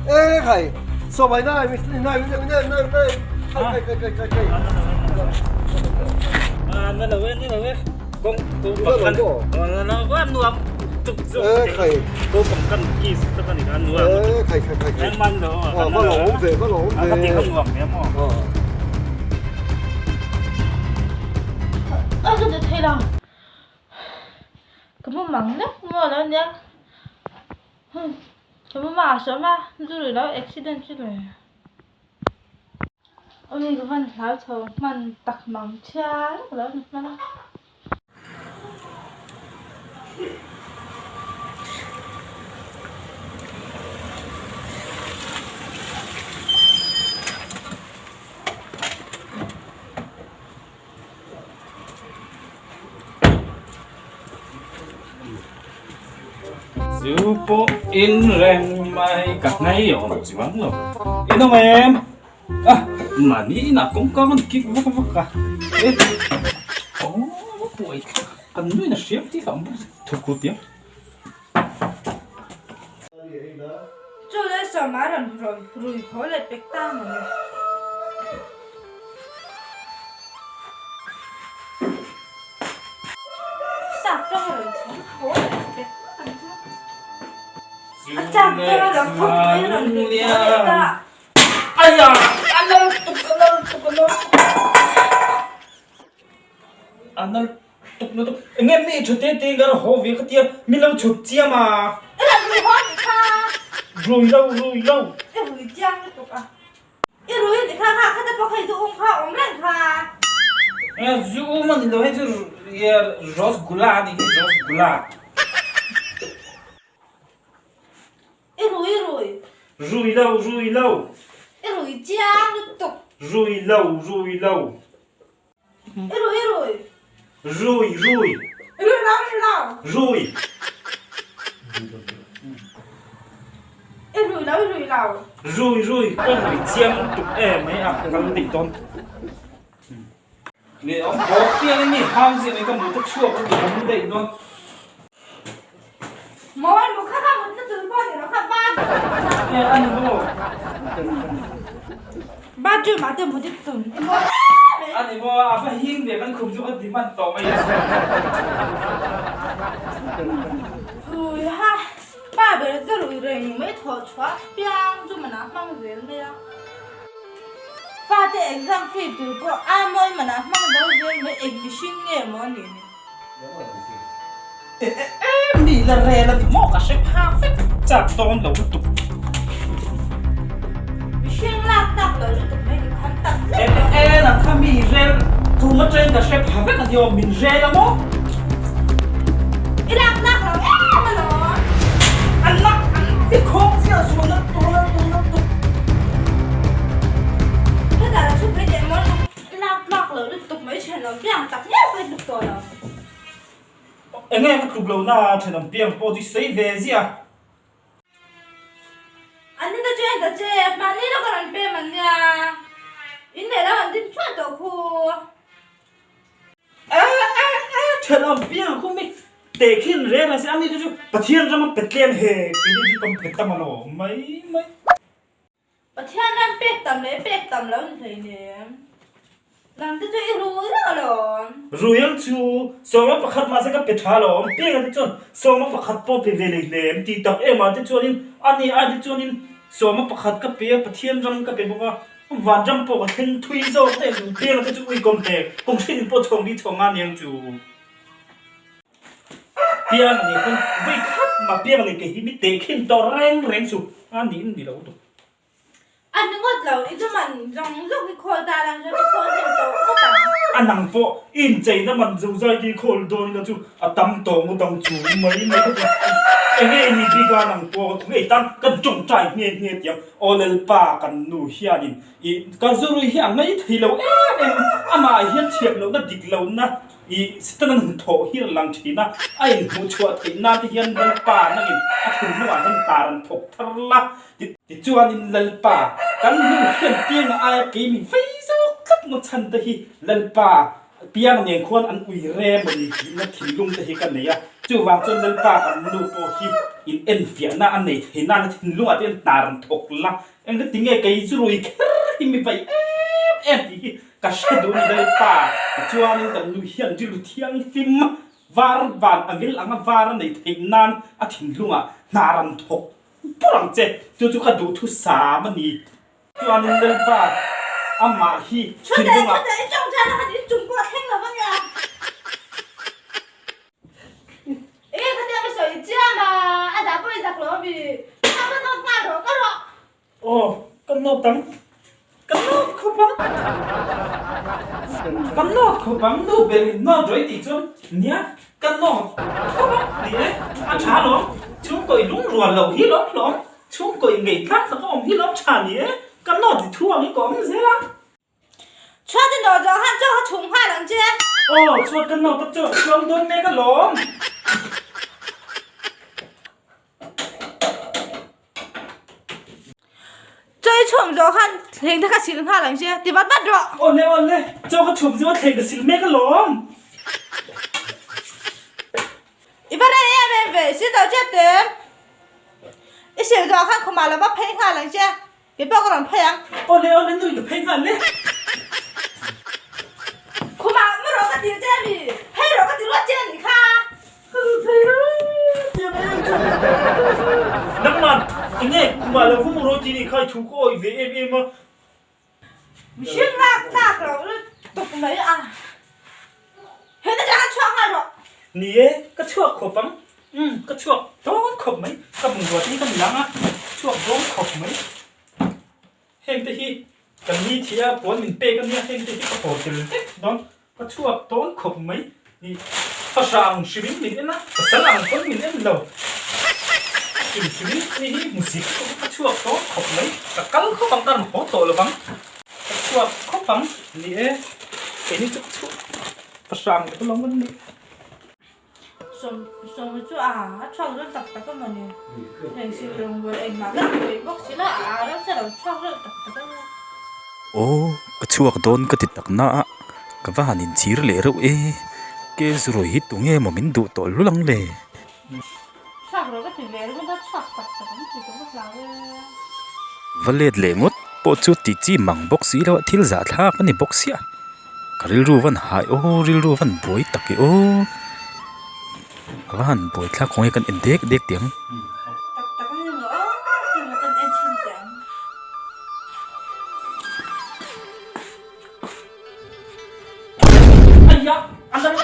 Kai, so my name is name. Kai. Nó là với con bậc nó có ăn nuông tục dụng Kai. cô cầm cân kỳ tất cả những ăn nuông Kai. em ăn đó Có lỗ về. có tiền không nuông em không 아 근데 대랑 그만 막네? 뭐 나냐? 그만 마셔 마 누르라 액시던트를 ôi cái văn tháo thầuมันตักมังช้าแล้วมันDù bộ in rèn mai cả ngày ở một chỉ vắng rồi in đâu em à mà nghĩ là cũng có con kia vắt cả ồ bụi cần nuôi là xếp tí không thực cụ tiếng chỗ đấy sao mà làm rồi hỏi lại bạch ta mà sạc trong rồi hỏi lại bạch chắc cái đó không phải là người ta ai à anh nó tục nghe mẹ chút tê tê cái hồ việc cái tiền mình lâu chút chia mà là người hỏi người ta rồi lâu cái người giang cái tục à cái rồi thì khá khá ta có hay dùng khá ổn định khá dù mà lâu hết rồi rosgula đi rosgula rồi lâu cái rồi giang cái tục rồi lâu rồi lắm rồi rồi con bị chiêm tục em ấy à căng định tôn nè ông có tiền ấy ham gì này cái một cái chuột cái không định luôn mỗi một khắc khắc một cái từ con thì nó khắc ba nè ăn vô ba chữ mà từ một cái từ anh ấy vô à phải hiên để con khủng chú ăn tím ăn tỏ mày ui ha ba bây giờ rồi mấy thọ chóa biang chú mà nó mang về đây à pha cái exam fee từ cô ai mới mà nó mang đâu về mấy exhibition nghe mà nè em đi là rè là bị mỏ cả xếp perfect chặt tôn đầu tục xuyên lạc tắc rồi tụi mấy cái khăn tắc em là tham mì rè thu mất trên cả xếp perfect là điều mình rè là mỏ cái lạc tắc rồi mà nó ăn nặng cái khóc gì là xuống nó tôi tất cả là chút mấy cái món lạc tắc rồi tụi mấy chuyện nó biang tắc nhất phải được rồi em nghe cái cục lâu na trên làm biếng bỏ đi xây về gì à anh ta chơi mà đi đâu có làm bê mà nha in này là anh đi chơi đâu khu trên làm biếng không biết để khi rè là sẽ ăn đi chứ bắt thiên ra mà bật lên hè cái đi cầm bật tầm nó mấy bà thiên đang bê tầm lớn thì nè làm cái chơi rùi đó rồi rồi anh chú sau mà bắt mà sẽ cái bật thà lo biếng cái chọn sau mà bắt bỏ về về lên thì tập em mà cái chọn anh đi chọn sau mà bắt cái bê bắt thiên ra cái bê bông vạn trăm bộ cái thiên thui rồi cái biếng cái chú uy công tệ công trình bộ chồng đi chồng anh em chú biếng này con với khát mà biếng này cái hít tệ khi to rèn chú anh đi đâu anh đừng có lâu ít cho mình giống cái khôi ta đang cho cái khôi thêm tổ có tầm anh nặng phô in chạy nó mình dùng dây đi khôi đồ này chú tâm tổ một tâm chú mấy cái em nghe đi cái nặng phô cái tan cái trồng trái nghe tiếng olel pa kan nu hianin cái zuru hiang ngay thì lâu em ama hian thiệp lâu nó địch lâu na sitan thọ hi lang thina ai mu chua thì na thì hian lal pa na in thun nu an taran thok tharla ti chuan in lal pa kan nu hian tiang ai ke mi facebook khat mo chan ta hi lal pa piang ne khon an ui re mo ni na thilung ta hi kan ne ya จู่วางจนเดินป่ากันดูโปฮิอินเอ็นเฟียน่าอันไหนเห็นน่าทิ้งลุงอาจจะตารันถกละเอ็งก็ทิ้งไอ้ไก่จุรุยที่มีไปเอ็มที่กัชดูนี่เดินป่าจวนนี่แต่ลุยยันจิรุเทียงฟิมวาร์บานอังกิลอังวาร์ในทิ้งนานอาทิ้งลุงอ่ะนารันถกปรังเจจู่ๆก็ดูทุสามันนี่จวนนี่เดินป่าอามาฮีทิ้งลุงอ่ะ 这种真的你中国听了吗呀？哎，他家不手一架嘛，俺咋不会咋搞比？他们都干着干着。 โอ้กันนอกตังกันนอกเขาบังกันนอกเขาบังดูเบลนอกด้วยติจนเนี่ยกันนอกเขาบังเนี่ยอาชาหรอช่วงก่อยลุงรัวเหล่าฮีล้อมหลอมช่วงก่อยเงยทักสักองฮีล้อมชาเนี่ยกันนอกติทั่วนี่ก่อนเสียละ 穿的那种汉就和穷话人家， โอ้ชวนกันนอกตะเจาะลองโดนแม่กันหลอม 这一穷就汉听他个穷话人家，对吧？那种。 โอ้เล่โอ้เล่เจ้าก็ชมสิว่าเทกับสิแม่กันหลอม 一般人也没微信都接的，一些就汉空嘛了，我配话人家，别包个人配啊， โอ้เล่โอ้เล่ดูอยู่เพลงกันเลย 空嘛没有个地这里，配了个地我接你看。 นักมันไอ้เนี่ยกูมาแล้วพวกมึงรู้จีนี่ใครถูกโอ้ยเวเอมา 是那个，我都没啊，现在这还穿那种。 นี่ก็ชั่วขบปั๊มก็ชั่วโดนขบไหมกับมึงตัวที่กำลังอ่ะชั่วโดนขบไหมเฮงที่กันนี่ที่อ่ะปวดมินเป้กันเนี่ยเฮงที่ก็โหดจริงโดนก็ชั่วโดนขบไหมนี่ภาษาอังกฤษมินนะภาษาอังกฤษมินเอ็นเราอินชีวิตนี่มุสิกก็ชั่วโดนขบไหมกับกัลเขาบังกันหัวโตเลยบังก็ชั่วขบบังนี่ไอ้นี่จะชั่วภาษาอังกฤษก็ลองมันนี่ 什么就啊，创热打个嘛呢？平时用过哎嘛，那微博是啦啊，那这种创热打个。 โอ้ก็ชัวกโดนก็ติดตักหน้าก็ว่านินชีรเลเราเกสรอยฮิตตุงมามินดูตอลุลังเล 创热个体微，我那创打个么子都不知道嘞。 วเลดเลงดปอจุดติจีมังบ็อกซี่แล้วทิลจัดฮักนี่บ็อกซี่ก็ริลรูวันหายโอ้ริลรูวันบอยตักโอ้ก็วันบอยทักคงให้กันเอ็นเด็กเด็กเตียง 打个那个哦，那个跟年轻人。 哎呀，俺那个